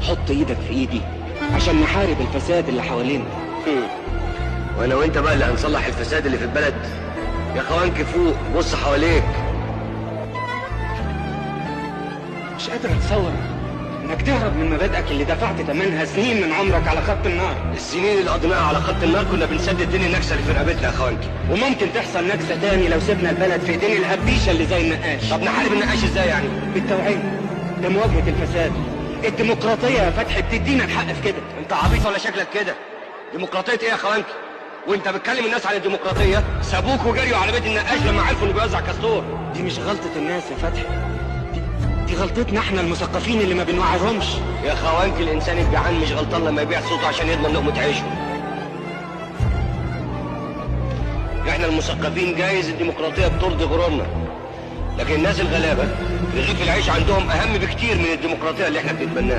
حط ايدك في ايدي عشان نحارب الفساد اللي حوالينا. وانا وانت بقى اللي هنصلح الفساد اللي في البلد. يا خوانك فوق، بص حواليك. مش قادر اتصور انك تهرب من مبادئك اللي دفعت ثمنها سنين من عمرك على خط النار. السنين اللي قضيناها على خط النار كنا بنسدد دين النكسه اللي في رقبتنا يا خوانك. وممكن تحصل نكسه تاني لو سيبنا البلد في ايدين الهبيشه اللي زي النقاش. طب نحارب النقاش ازاي يعني؟ بالتوعيه، بمواجهه الفساد. الديمقراطيه يا فتحي بتدينا الحق في كده. انت عبيط ولا شكلك كده؟ ديمقراطيه ايه يا خوانك؟ وانت بتكلم الناس عن الديمقراطيه سابوك وجريوا على بيت النقاش لما عرفوا انه بيوزع كاستور. دي مش غلطه الناس يا فتحي، دي غلطتنا احنا المثقفين اللي ما بنوعيهمش. يا خوانك الانسان الجعان مش غلطان لما يبيع صوته عشان يضمن لقمه عيشه. احنا المثقفين جايز الديمقراطيه بترضي غرورنا، لكن الناس الغلابه رغيف العيش عندهم اهم بكتير من الديمقراطيه اللي احنا بنتبناها.